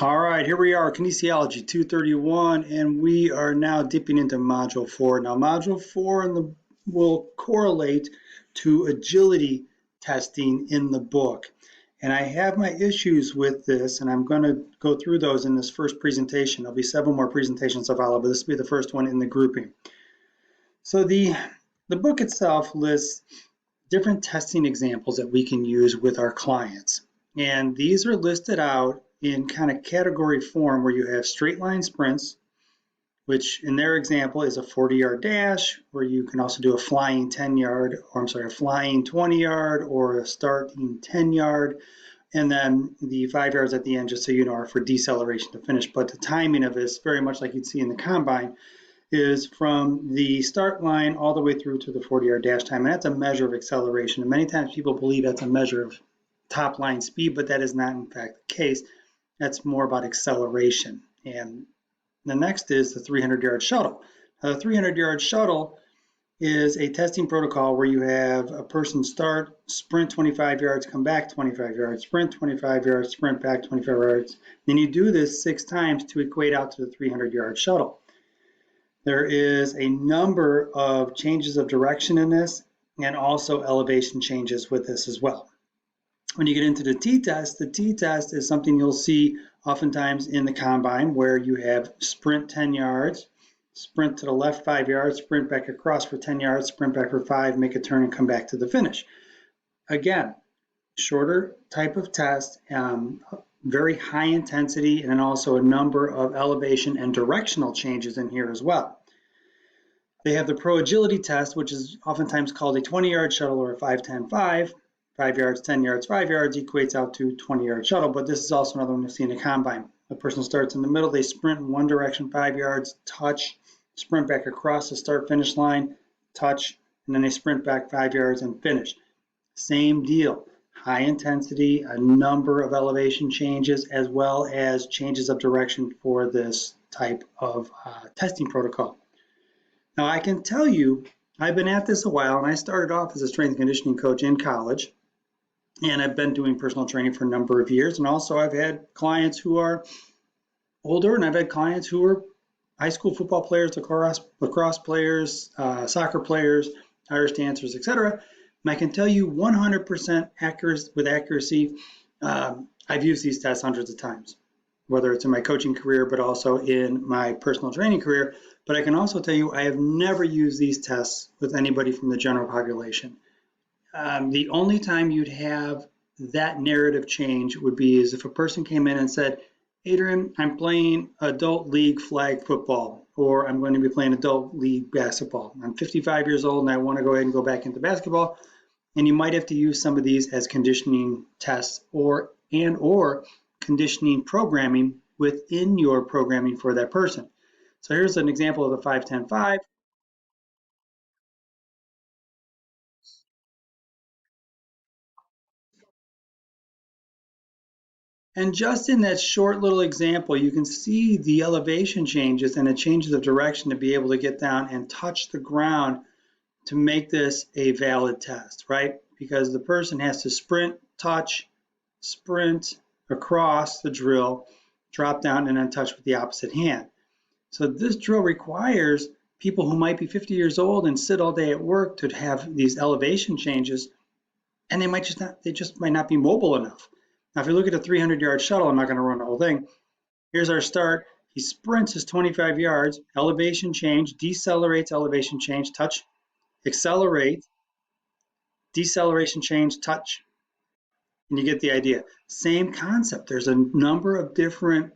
All right, here we are, Kinesiology 231, and we are now dipping into Module 4. Now, Module 4 will correlate to agility testing in the book. And I have my issues with this, and I'm going to go through those in this first presentation. There'll be several more presentations to follow, but this will be the first one in the grouping. So the book itself lists different testing examples that we can use with our clients. And these are listed out in kind of category form where you have straight line sprints, which in their example is a 40-yard dash, where you can also do a flying 10-yard, or I'm sorry, a flying 20-yard or a starting 10-yard. And then the 5 yards at the end, just so you know, are for deceleration to finish. But the timing of this, very much like you'd see in the combine, is from the start line all the way through to the 40-yard dash time. And that's a measure of acceleration. And many times people believe that's a measure of top line speed, but that is not in fact the case. That's more about acceleration. And the next is the 300-yard shuttle. Now, the 300-yard shuttle is a testing protocol where you have a person start, sprint 25 yards, come back 25 yards, sprint 25 yards, sprint back 25 yards. Then you do this 6 times to equate out to the 300-yard shuttle. There is a number of changes of direction in this and also elevation changes with this as well. When you get into the t-test is something you'll see oftentimes in the combine where you have sprint 10 yards, sprint to the left 5 yards, sprint back across for 10 yards, sprint back for 5, make a turn and come back to the finish. Again, shorter type of test, very high intensity, and then also a number of elevation and directional changes in here as well. They have the pro agility test, which is oftentimes called a 20-yard shuttle or a 5-10-5. 5 yards, 10 yards, 5 yards equates out to 20-yard shuttle, but this is also another one you'll see in the combine. The person starts in the middle, they sprint in one direction 5 yards, touch, sprint back across the start-finish line, touch, and then they sprint back 5 yards and finish. Same deal, high intensity, a number of elevation changes, as well as changes of direction for this type of testing protocol. Now, I can tell you, I've been at this a while, and I started off as a strength and conditioning coach in college. And I've been doing personal training for a number of years. And also I've had clients who are older, and I've had clients who are high school football players, lacrosse players, soccer players, Irish dancers, etc. And I can tell you 100% accuracy, I've used these tests hundreds of times, whether it's in my coaching career, but also in my personal training career. But I can also tell you I have never used these tests with anybody from the general population. The only time you'd have that narrative change would be is if a person came in and said, Adrian, I'm playing adult league flag football, or I'm going to be playing adult league basketball. I'm 55 years old and I want to go ahead and go back into basketball. And you might have to use some of these as conditioning tests or conditioning programming within your programming for that person. So here's an example of the 5-10-5. And just in that short little example, you can see the elevation changes and the changes of direction to be able to get down and touch the ground to make this a valid test, right? Because the person has to sprint, touch, sprint across the drill, drop down, and then touch with the opposite hand. So this drill requires people who might be 50 years old and sit all day at work to have these elevation changes, and they just might not be mobile enough. Now, if you look at a 300-yard shuttle, I'm not going to run the whole thing. Here's our start. He sprints his 25 yards, elevation change, decelerates, elevation change, touch, accelerate, deceleration change, touch. And you get the idea. Same concept. There's a number of different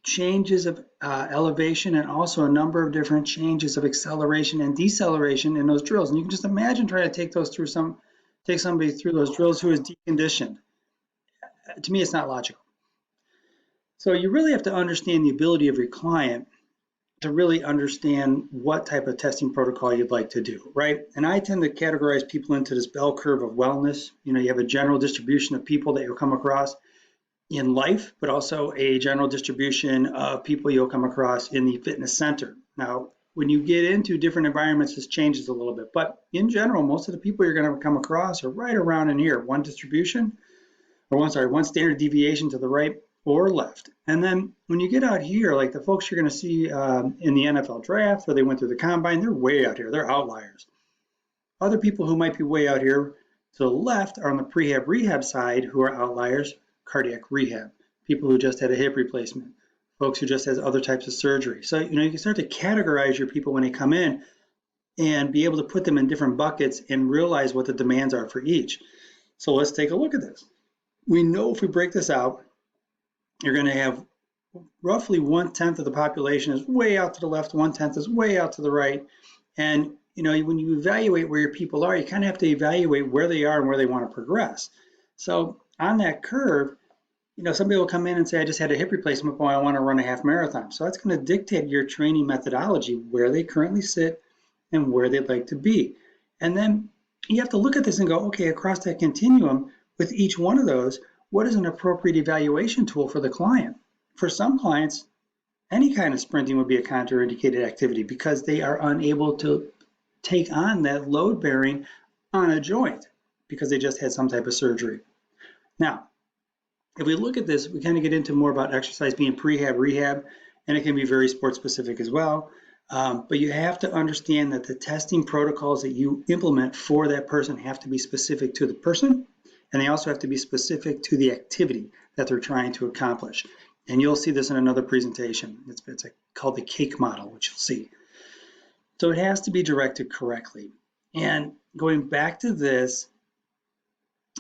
changes of elevation and also a number of different changes of acceleration and deceleration in those drills. And you can just imagine trying to take somebody through those drills who is deconditioned. To me, it's not logical. So you really have to understand the ability of your client to really understand what type of testing protocol you'd like to do, right? And I tend to categorize people into this bell curve of wellness. You know, you have a general distribution of people that you'll come across in life, but also a general distribution of people you'll come across in the fitness center. Now, when you get into different environments, this changes a little bit. But in general, most of the people you're going to come across are right around in here. One standard deviation to the right, or left. And then when you get out here, like the folks you're going to see in the NFL draft, where they went through the combine, they're way out here. They're outliers. Other people who might be way out here to the left are on the prehab rehab side, who are outliers, cardiac rehab, people who just had a hip replacement, folks who just has other types of surgery. So, you can start to categorize your people when they come in and be able to put them in different buckets and realize what the demands are for each. So let's take a look at this. We know if we break this out, you're going to have roughly 1/10 of the population is way out to the left, 1/10 is way out to the right. And when you evaluate where your people are, you kind of have to evaluate where they are and where they want to progress. So on that curve, some people come in and say, I just had a hip replacement, but I want to run a half marathon. So that's going to dictate your training methodology, where they currently sit and where they'd like to be. And then you have to look at this and go, okay, across that continuum, with each one of those, what is an appropriate evaluation tool for the client? For some clients, any kind of sprinting would be a contraindicated activity because they are unable to take on that load bearing on a joint because they just had some type of surgery. Now, if we look at this, we kind of get into more about exercise being prehab, rehab, and it can be very sport specific as well. But you have to understand that the testing protocols that you implement for that person have to be specific to the person, and they also have to be specific to the activity that they're trying to accomplish. And you'll see this in another presentation. It's called the cake model, which you'll see. So it has to be directed correctly. And going back to this,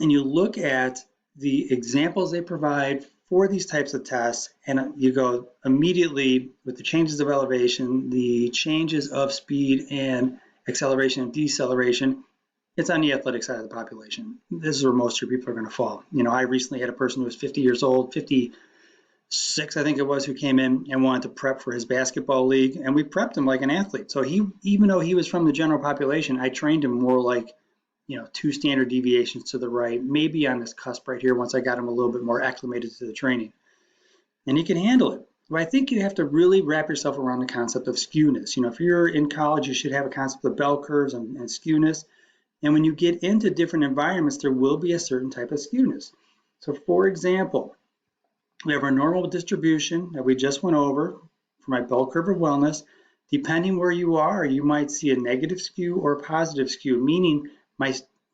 and you look at the examples they provide for these types of tests, and you go immediately with the changes of elevation, the changes of speed and acceleration and deceleration, it's on the athletic side of the population. This is where most of your people are going to fall. I recently had a person who was 50 years old, 56, I think it was, who came in and wanted to prep for his basketball league, and we prepped him like an athlete. So even though he was from the general population, I trained him more like 2 standard deviations to the right, maybe on this cusp right here once I got him a little bit more acclimated to the training. And he can handle it. But I think you have to really wrap yourself around the concept of skewness. If you're in college, you should have a concept of bell curves and skewness. And when you get into different environments, there will be a certain type of skewness. So for example, we have our normal distribution that we just went over for my bell curve of wellness. Depending where you are, you might see a negative skew or a positive skew, meaning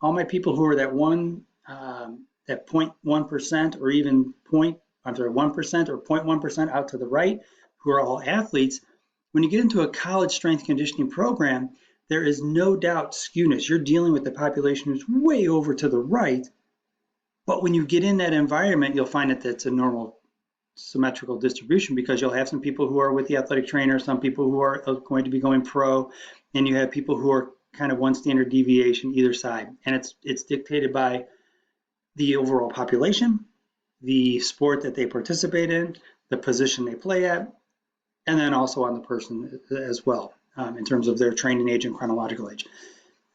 all my people who are that 0.1% or even 1% or 0.1% out to the right, who are all athletes, when you get into a college strength conditioning program, there is no doubt skewness. You're dealing with the population who's way over to the right, but when you get in that environment, you'll find that it's a normal symmetrical distribution because you'll have some people who are with the athletic trainer, some people who are going to be going pro, and you have people who are kind of one standard deviation either side. And it's dictated by the overall population, the sport that they participate in, the position they play at, and then also on the person as well, in terms of their training age and chronological age.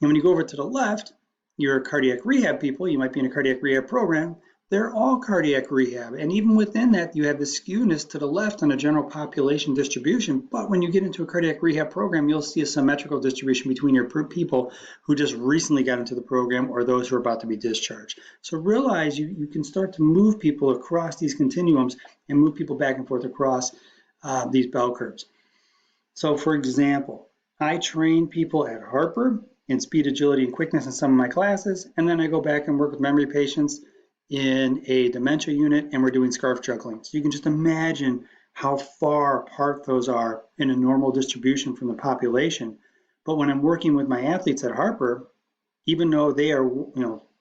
And when you go over to the left, your cardiac rehab people, you might be in a cardiac rehab program, they're all cardiac rehab. And even within that, you have the skewness to the left on a general population distribution. But when you get into a cardiac rehab program, you'll see a symmetrical distribution between your people who just recently got into the program or those who are about to be discharged. So realize you can start to move people across these continuums and move people back and forth across these bell curves. So for example, I train people at Harper in speed, agility, and quickness in some of my classes, and then I go back and work with memory patients in a dementia unit, and we're doing scarf juggling. So you can just imagine how far apart those are in a normal distribution from the population. But when I'm working with my athletes at Harper, even though they are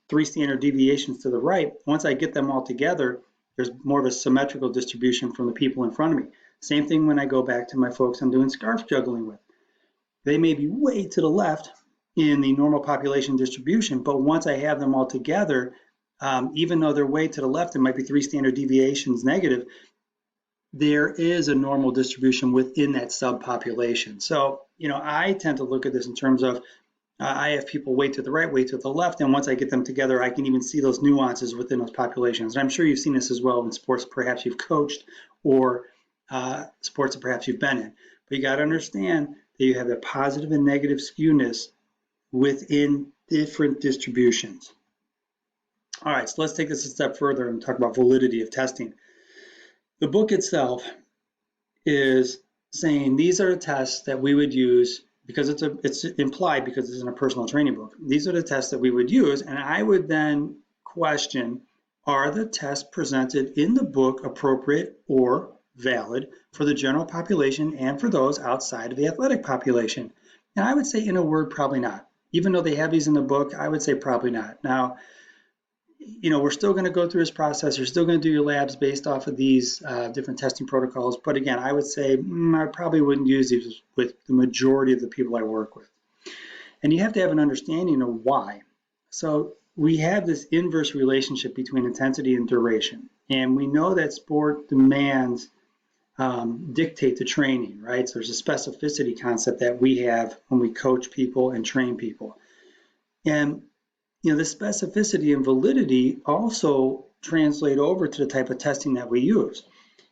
3 standard deviations to the right, once I get them all together, there's more of a symmetrical distribution from the people in front of me. Same thing when I go back to my folks I'm doing scarf juggling with. They may be way to the left in the normal population distribution, but once I have them all together, even though they're way to the left, it might be 3 standard deviations negative, there is a normal distribution within that subpopulation. So, I tend to look at this in terms of I have people way to the right, way to the left, and once I get them together, I can even see those nuances within those populations. And I'm sure you've seen this as well in sports perhaps you've coached or sports that perhaps you've been in. But you got to understand that you have a positive and negative skewness within different distributions. All right, so let's take this a step further and talk about validity of testing. The book itself is saying these are the tests that we would use because it's implied because it's in a personal training book. These are the tests that we would use, and I would then question, are the tests presented in the book appropriate or valid for the general population and for those outside of the athletic population? And I would say, in a word, probably not. Even though they have these in the book, I would say probably not. Now, we're still going to go through this process. You're still going to do your labs based off of these different testing protocols. But again, I would say I probably wouldn't use these with the majority of the people I work with. And you have to have an understanding of why. So we have this inverse relationship between intensity and duration. And we know that sport demands dictate the training, right? So there's a specificity concept that we have when we coach people and train people. And the specificity and validity also translate over to the type of testing that we use.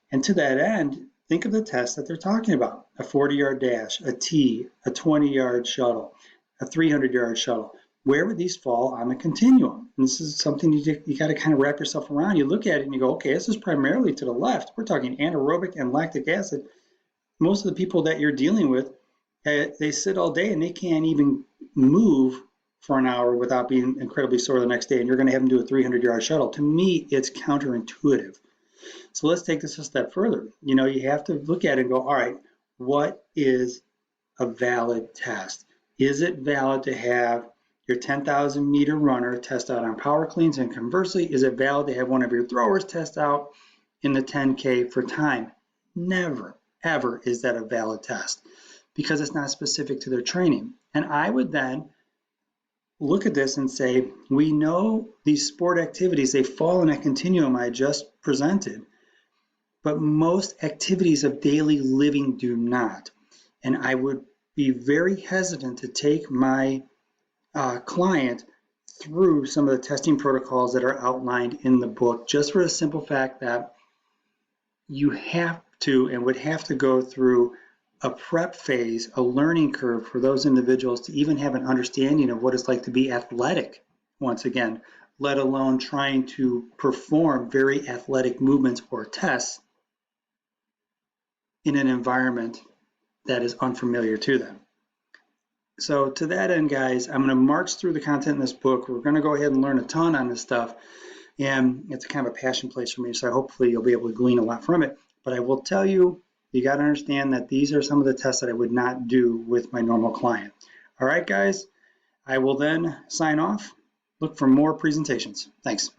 And to that end, think of the tests that they're talking about: a 40-yard dash, a T, a 20-yard shuttle, a 300-yard shuttle. Where would these fall on the continuum? And this is something you got to kind of wrap yourself around. You look at it and you go, okay, this is primarily to the left. We're talking anaerobic and lactic acid. Most of the people that you're dealing with, they sit all day and they can't even move for an hour without being incredibly sore the next day, and you're going to have them do a 300-yard shuttle. To me, it's counterintuitive. So let's take this a step further. You have to look at it and go, all right, what is a valid test? Is it valid to have your 10,000 meter runner test out on power cleans? And conversely, is it valid to have one of your throwers test out in the 10K for time? Never, ever is that a valid test because it's not specific to their training. And I would then look at this and say, we know these sport activities, they fall in a continuum I just presented, but most activities of daily living do not. And I would be very hesitant to take my client through some of the testing protocols that are outlined in the book, just for the simple fact that you have to and would have to go through a prep phase, a learning curve for those individuals to even have an understanding of what it's like to be athletic, once again, let alone trying to perform very athletic movements or tests in an environment that is unfamiliar to them. So to that end, guys, I'm going to march through the content in this book. We're going to go ahead and learn a ton on this stuff, and it's kind of a passion place for me, so hopefully you'll be able to glean a lot from it. But I will tell you, you got to understand that these are some of the tests that I would not do with my normal client. All right, guys, I will then sign off. Look for more presentations. Thanks.